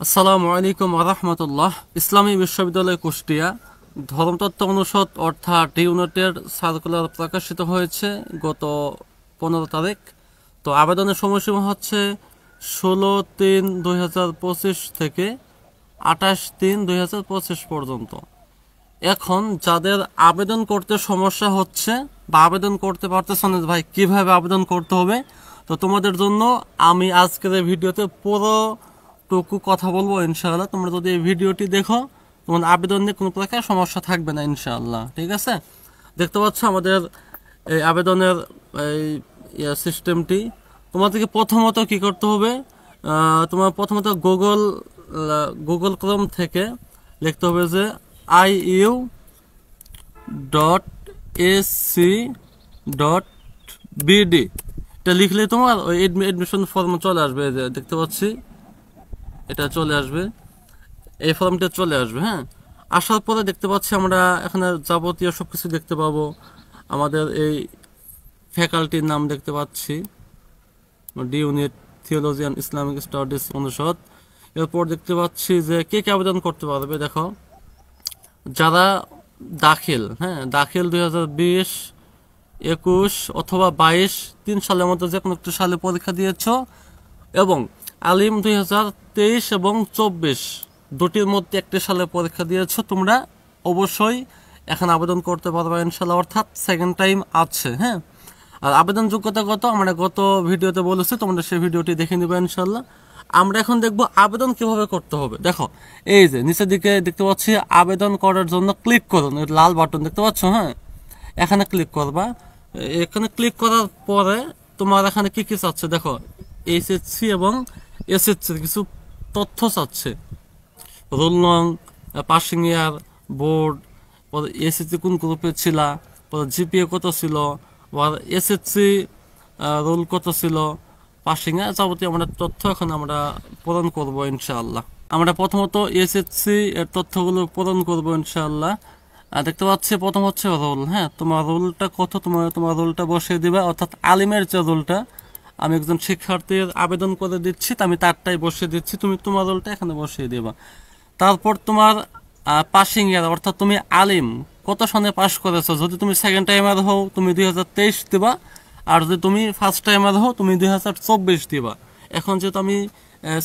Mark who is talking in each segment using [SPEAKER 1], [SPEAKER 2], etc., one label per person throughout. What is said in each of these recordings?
[SPEAKER 1] আসসালামু আলাইকুম রাহমাতুল্লাহ। ইসলামী বিশ্ববিদ্যালয় কুষ্টিয়া ধর্মতত্ত্ব অনুষদ অর্থাৎ ইউনিটের সার্কুলার প্রকাশিত হয়েছে গত 15 তারিখ। তো আবেদনের সময়সীমা হচ্ছে 16/3/2025 থেকে 28/3/2025 পর্যন্ত। এখন যাদের আবেদন করতে সমস্যা হচ্ছে বা আবেদন করতে পারতেছ না ভাই কিভাবে আবেদন করতে হবে, তো তোমাদের জন্য আমি আজকের এই ভিডিওতে পুরোটুকু কথা বলবো ইনশাআল্লাহ। তোমরা যদি এই ভিডিওটি দেখো তোমাদের আবেদন নিয়ে কোনো প্রকার সমস্যা থাকবে না ইনশাআল্লাহ। ঠিক আছে, দেখতে পাচ্ছ আমাদের এই আবেদনের এই সিস্টেমটি। তোমাদেরকে প্রথমত কি করতে হবে, তোমার প্রথমত গুগল ক্রোম থেকে লিখতে হবে যে iu.ac.bd। এটা লিখলে তোমার ওই এডমিশন ফর্ম চলে আসবে, যে দেখতে পাচ্ছি এটা চলে আসবে, এই ফর্মটা চলে আসবে। হ্যাঁ, আসার পরে দেখতে পাচ্ছি আমরা এখানে যাবতীয় সবকিছু দেখতে পাবো। আমাদের এই ফ্যাকাল্টির নাম দেখতে পাচ্ছি, D unit theology and Islamic studies অনুষদ। এরপর দেখতে পাচ্ছি যে কে কে আবেদন করতে পারবে। দেখো, যারা দাখিল 2020, 21 অথবা 22, 3 সালের মধ্যে যে কোনো একটি সালে পরীক্ষা দিয়েছ, এবং আলিম 2023 এবং 24 দুটির মধ্যে একটি সালে পরীক্ষা দিয়েছ, তোমরা অবশ্যই এখন আবেদন করতে পারবে ইনশাল্লাহ, অর্থাৎ সেকেন্ড টাইম আছে। হ্যাঁ, আর আবেদন যোগ্যতা কত আমরা গত ভিডিওতে বলেছি, তোমরা সেই ভিডিওটি দেখে নিবে ইনশাল্লাহ। আমরা এখন দেখব আবেদন কিভাবে করতে হবে। দেখো, এই যে নিচের দিকে দেখতে পাচ্ছি আবেদন করার জন্য ক্লিক করুন, লাল বাটন দেখতে পাচ্ছ। হ্যাঁ, এখানে ক্লিক করবা। এখানে ক্লিক করার পরে তোমার এখানে কি কি চাচ্ছে দেখো, এইচএসসি এবং এসএসসির কিছু তথ্য চাচ্ছে, রোল নং, পাসিং ইয়ার, বোর্ড, এসএসসি কোন গ্রুপে ছিল, জিপিএ কত ছিল, আর এসএসসি রোল কত ছিল, পাসিং এ যাবতীয় আমরা তথ্য এখন আমরা পূরণ করব ইনশাআল্লাহ। আমরা প্রথমত এসএসসি এর তথ্যগুলো পূরণ করব ইনশাআল্লাহ। দেখতে পাচ্ছি প্রথম হচ্ছে রোল। হ্যাঁ, তোমার রোলটা কত, তোমার রোলটা বসিয়ে দিবা, অর্থাৎ আলিমের যে রোলটা, আমি একজন শিক্ষার্থীর আবেদন করে দিচ্ছি, আমি তারটাই বসিয়ে দিচ্ছি, তুমি তোমার রোলটা এখানে বসিয়ে দিবা। তারপর তোমার পাসিং ইয়ার, অর্থাৎ তুমি আলিম কত সনে পাস করেছো। যদি তুমি সেকেন্ড টাইমার হও তুমি 2023 দিবা, আর যদি তুমি ফার্স্ট টাইমার হও তুমি 2024 দিবা। এখন যেহেতু আমি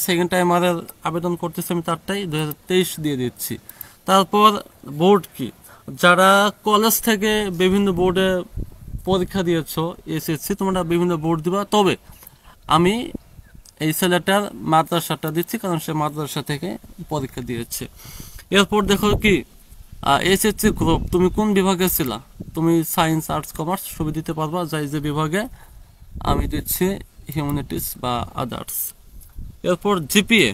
[SPEAKER 1] সেকেন্ড টাইমারের আবেদন করতেছি, আমি তারটাই 2023 দিয়ে দিচ্ছি। তারপর বোর্ড কি, যারা কলেজ থেকে বিভিন্ন বোর্ডে পরীক্ষা দিয়েছো এসএসসি, তোমরা বিভিন্ন বোর্ড দিবা, তবে আমি এই ছেলেটার মাদ্রাসাটা দিচ্ছি কারণ সে মাদ্রাসা থেকে পরীক্ষা দিয়েছে। এরপর দেখো কি এসএসসি গ্রুপ, তুমি কোন বিভাগে ছিলা, তুমি সায়েন্স, আর্টস, কমার্স সবই দিতে পারবা, যাই যে বিভাগে। আমি দিচ্ছি হিউম্যানিটিস বা আদার্স। এরপর জিপিএ,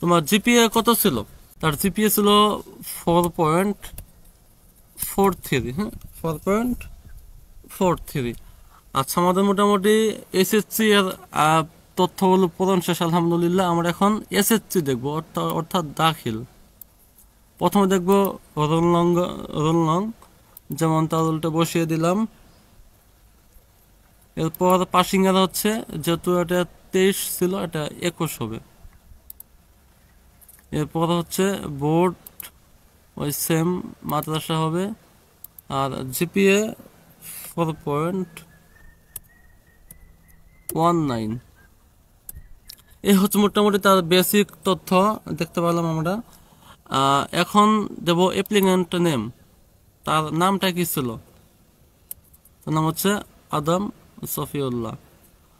[SPEAKER 1] তোমার জিপিএ কত ছিল, তার জিপিএ ছিল 4.43। হ্যাঁ, 4.43। আচ্ছা, আমাদের মোটামুটি এসএসসি এর তথ্যগুলো পূরণ শেষ আলহামদুলিল্লাহ। আমরা এখন এসএসসি দেখবো, অর্থাৎ দাখিল। প্রথমে দেখবো রোল নং, যেমন তার রোলটা বসিয়ে দিলাম। এরপর পাসিং এর হচ্ছে, যেহেতু এটা 23 ছিল এটা 21 হবে। এরপর হচ্ছে বোর্ড, ওই সেম মাদ্রাসা হবে। আর জিপিএ 4.19। এই হচ্ছে মোটামুটি তার বেসিক তথ্য দেখতে পেলাম আমরা। এখন দেব অ্যাপ্লিক্যান্ট নেম, তার নামটা কি ছিল, তার নাম হচ্ছে আদম সফিউল্লাহ।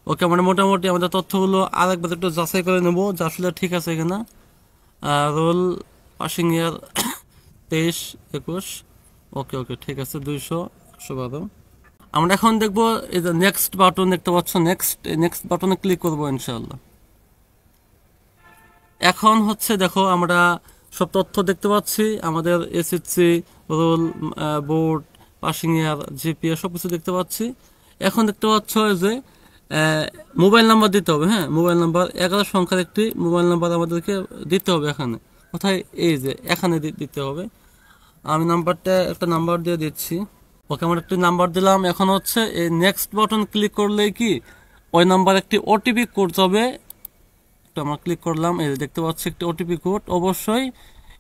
[SPEAKER 1] ওকে, আমরা মোটামুটি আমাদের তথ্যগুলো আরেকবার একটু যাচাই করে নেব যে আসলে ঠিক আছে কিনা। রোল, পাসিং ইয়ার 23, 21, ওকে ওকে ঠিক আছে, 200, 112। আমরা এখন দেখবো এই যে নেক্সট বাটন দেখতে পাচ্ছ, নেক্সট বাটনে ক্লিক করবো ইনশাআল্লাহ। এখন হচ্ছে দেখো আমরা সব তথ্য দেখতে পাচ্ছি, আমাদের এসএসসি রোল, বোর্ড, পাসিং ইয়ার, জিপিএ সবকিছু দেখতে পাচ্ছি। এখন দেখতে পাচ্ছ যে মোবাইল নাম্বার দিতে হবে। হ্যাঁ, মোবাইল নাম্বার 11 সংখ্যার একটি মোবাইল নাম্বার আমাদেরকে দিতে হবে। এখানে কোথায়, এই যে এখানে দিতে হবে। আমি একটা নাম্বার দিয়ে দিচ্ছি। ওকে, আমরা একটি নাম্বার দিলাম। এখন হচ্ছে এই নেক্সট বাটন ক্লিক করলে কি ওই নাম্বার একটি ওটিপি কোড যাবে, একটা আমরা ক্লিক করলাম, এই দেখতে পাচ্ছি একটা ওটিপি কোড। অবশ্যই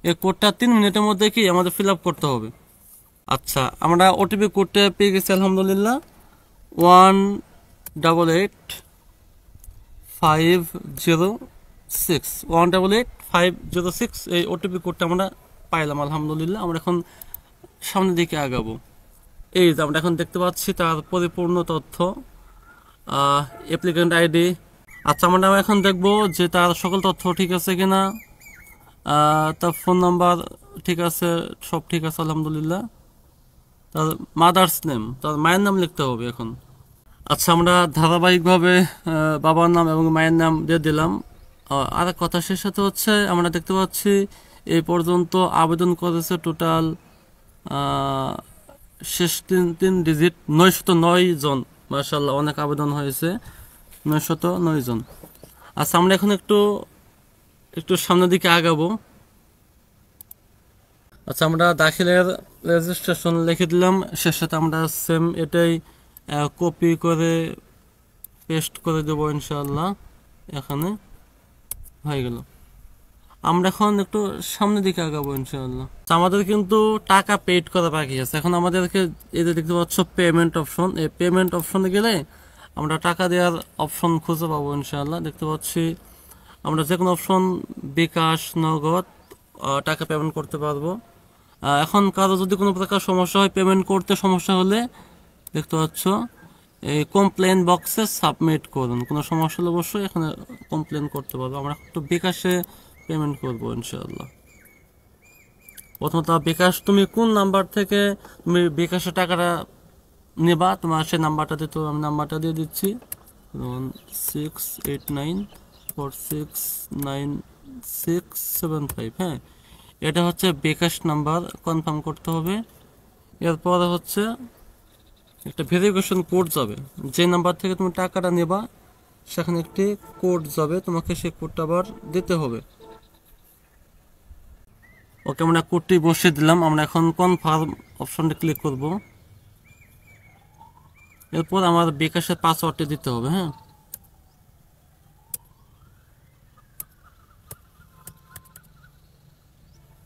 [SPEAKER 1] এই কোডটা 3 মিনিটের মধ্যে কি আমাদের ফিল আপ করতে হবে। আচ্ছা, আমরা ওটিপি কোডটা পেয়ে গেছি আলহামদুলিল্লাহ। 188506 188506 এই ওটিপি কোডটা আমরা পাইলাম আলহামদুলিল্লাহ। আমরা এখন সামনের দিকে আগাবো। এই যে আমরা এখন দেখতে পাচ্ছি তার পরিপূর্ণ তথ্য, অ্যাপ্লিকেন্ট আইডি। আচ্ছা, আমরা এখন দেখবো যে তার সকল তথ্য ঠিক আছে কিনা। তার ফোন নাম্বার ঠিক আছে, সব ঠিক আছে আলহামদুলিল্লাহ। তার মাদার্স নেম, তার মায়ের নাম লিখতে হবে এখন। আচ্ছা, আমরা ধারাবাহিকভাবে বাবার নাম এবং মায়ের নাম দিয়ে দিলাম। আর এক কথা শেষ সাথে হচ্ছে আমরা দেখতে পাচ্ছি এই পর্যন্ত আবেদন করেছে টোটাল শেষ তিন ডিজিট 909 জন। মাশাআল্লাহ, অনেক আবেদন হয়েছে, 909 জন। আচ্ছা, আমরা এখন একটু সামনের দিকে আগাবো। আচ্ছা, আমরা দাখিলের রেজিস্ট্রেশন লিখে দিলাম, শেষে আমরা সেম এটাই কপি করে পেস্ট করে দেবো ইনশাআল্লাহ। এখানে হয়ে গেল। আমরা এখন একটু সামনের দিকে আগাবো ইনশাআল্লাহ। আমাদের কিন্তু টাকা পেড করা বাকি আছে। এখন আমাদেরকে এই যে দেখতে পাচ্ছ পেমেন্ট অপশন, এই পেমেন্ট অপশনে গেলে আমরা টাকা দেওয়ার অপশন খুঁজে পাবো ইনশাআল্লাহ। দেখতে পাচ্ছি আমরা যে কোনো অপশন, বিকাশ, নগদ টাকা পেমেন্ট করতে পারবো। এখন কারো যদি কোনো প্রকার সমস্যা হয়, পেমেন্ট করতে সমস্যা হলে দেখতে পাচ্ছ এই কমপ্লেন বক্সে সাবমিট করুন। কোনো সমস্যা হলে অবশ্যই এখানে কমপ্লেন করতে পারবো। আমরা একটু বিকাশে পেমেন্ট করবো ইনশাআল্লাহ। প্রথমত বিকাশ, তুমি কোন নাম্বার থেকে তুমি বিকাশে টাকাটা নেবা, তোমার সেই নাম্বারটা দিতে, আমি নাম্বারটা দিয়ে দিচ্ছি 689469695। হ্যাঁ, এটা হচ্ছে বিকাশ নাম্বার, কনফার্ম করতে হবে। এরপরে হচ্ছে একটা ভেরিফিকেশন কোড যাবে, যে নাম্বার থেকে তুমি টাকাটা নেবা সেখানে একটি কোড যাবে, তোমাকে সেই কোডটা আবার দিতে হবে। ওকে, আমরা কোডটি বসিয়ে দিলাম। আমরা এখন কনফার্ম অপশনটি ক্লিক করব। এরপর আমার বিকাশের পাসওয়ার্ডটি দিতে হবে। হ্যাঁ,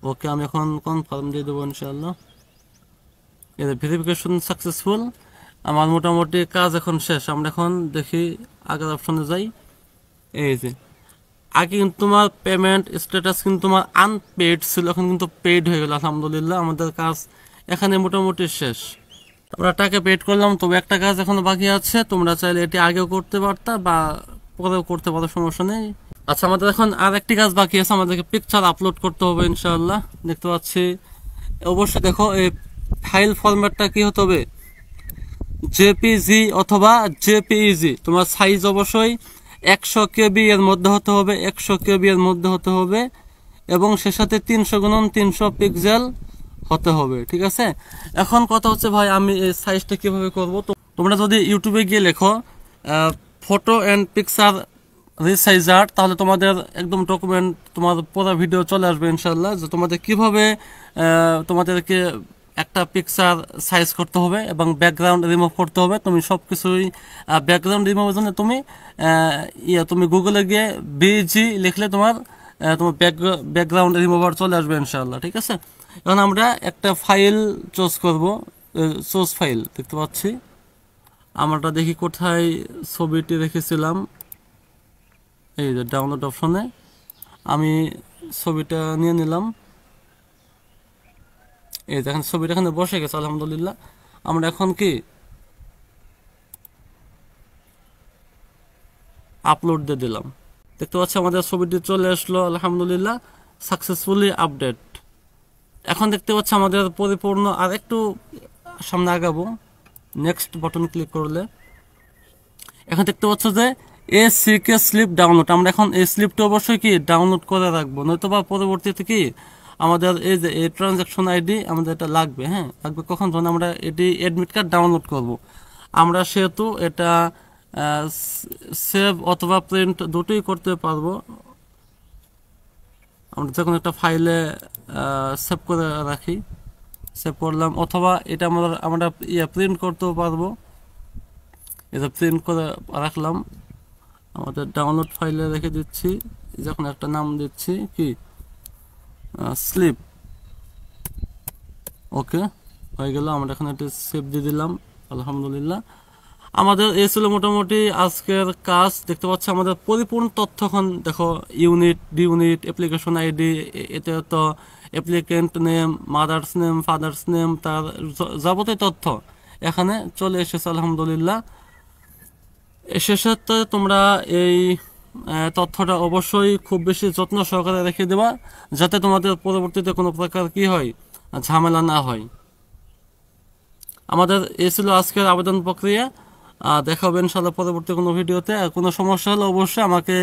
[SPEAKER 1] ওকে, আমি এখন কনফার্ম দিয়ে দেবো ইনশাআল্লাহ। এর ভেরিফিকেশন সাকসেসফুল। আমার মোটামুটি কাজ এখন শেষ। আমরা এখন দেখি আগের অপশনে যাই। এই যে আগে কিন্তু তোমার পেমেন্ট স্ট্যাটাস কিন্তু তোমার আনপেড ছিল, এখন কিন্তু পেড হয়ে গেল আলহামদুলিল্লাহ। আমাদের কাজ এখানে মোটামুটি শেষ। আমরা টাকা পেড করলাম, তবে একটা কাজ এখনো বাকি আছে। তোমরা চাইলে এটি আগেও করতে পারতা বা পরেও করতে পারো, সমস্যা নেই। আচ্ছা, আমাদের এখন আর একটি কাজ বাকি আছে, আমাদেরকে পিকচার আপলোড করতে হবে ইনশাআল্লাহ। দেখতে পাচ্ছি, অবশ্যই দেখো এই ফাইল ফরম্যাটটা কি হতে হবে, জেপিজি অথবা জেপিইজি। তোমার সাইজ অবশ্যই 100 কেবি এর মধ্যে হতে হবে, 100 কেবি এর মধ্যে হতে হবে, এবং সে সাথে 300x300 পিক্সেল হতে হবে। ঠিক আছে, এখন কথা হচ্ছে ভাই আমি এই সাইজটা কিভাবে করব। তো তোমরা যদি ইউটিউবে গিয়ে লেখো ফটো অ্যান্ড পিকচার রিসাইজার, তাহলে তোমাদের একদম ডকুমেন্ট, তোমার পুরো ভিডিও চলে আসবে ইনশাআল্লাহ, যে তোমাদের কিভাবে তোমাদেরকে একটা পিকচার সাইজ করতে হবে এবং ব্যাকগ্রাউন্ড রিমুভ করতে হবে। তুমি সব কিছুই ব্যাকগ্রাউন্ড রিমুভের জন্য তুমি গুগলে গিয়ে বিজি লিখলে তোমার ব্যাকগ্রাউন্ড রিমুভার চলে আসবে ইনশাআল্লাহ। ঠিক আছে, এখন আমরা একটা ফাইল চুজ করব, সোর্স ফাইল দেখতে পাচ্ছি। আমরা দেখি কোথায় ছবিটি রেখেছিলাম, এই যে ডাউনলোড অপশনে আমি ছবিটা নিয়ে নিলাম। এই দেখেন ছবিটা এখানে বসে গেছে আলহামদুলিল্লাহ। আমরা এখন কি আপলোড দিয়ে দিলাম, দেখতে পাচ্ছি আমাদের ছবিটি চলে আসলো আলহামদুলিল্লাহ, সাকসেসফুলি আপডেট। এখন দেখতে পাচ্ছি আমাদের পরিপূর্ণ। আর একটু সামনে আগাবো, নেক্সট বাটন ক্লিক করলে এখন দেখতে পাচ্ছ যে এসিকে স্লিপ ডাউনলোড। আমরা এখন এই স্লিপটা অবশ্যই কি ডাউনলোড করে রাখবো, নয়তো বা পরবর্তীতে কি আমাদের এই যে এই ট্রানজাকশন আইডি আমাদের এটা লাগবে। হ্যাঁ, লাগবে কখন, যখন আমরা এটি অ্যাডমিট কার্ড ডাউনলোড করব। আমরা সেহেতু এটা সেভ অথবা প্রিন্ট দুটোই করতে পারবো। আমরা যে কোনো একটা ফাইলে সেভ করে রাখি, সেভ করলাম, অথবা এটা আমরা প্রিন্ট করতেও পারবো। এটা প্রিন্ট করে রাখলাম, আমাদের ডাউনলোড ফাইলে রেখে দিচ্ছি। যখন একটা নাম দিচ্ছি কি স্লিপ, ওকে হয়ে গেল। আমরা এখানে একটা সেভ দিয়ে দিলাম। আলহামদুলিল্লাহ, আমাদের এই ছিল মোটামুটি আজকের কাজ। দেখতে পাচ্ছি আমাদের পরিপূর্ণ তথ্য এখন দেখো, unit, D unit, application ID, এতে তো applicant name, mother's name, father's name, তার যাবতীয় তথ্য এখানে চলে এসেছে আলহামদুলিল্লাহ। শেষে তোমরা এই তথ্যটা অবশ্যই খুব বেশি যত্ন সহকারে রেখে দেবা, যাতে তোমাদের পরবর্তীতে কোনো প্রকার কি হয়, ঝামেলা না হয়। আমাদের এই ছিল আজকের আবেদন প্রক্রিয়া। দেখা হবে ইনশাআল্লাহ পরবর্তী কোনো ভিডিওতে। আর কোনো সমস্যা হলে অবশ্যই আমাকে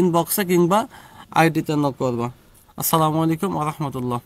[SPEAKER 1] ইনবক্সে কিংবা আইডিতে নক করবা। আসসালামু আলাইকুম ওয়া রাহমাতুল্লাহ।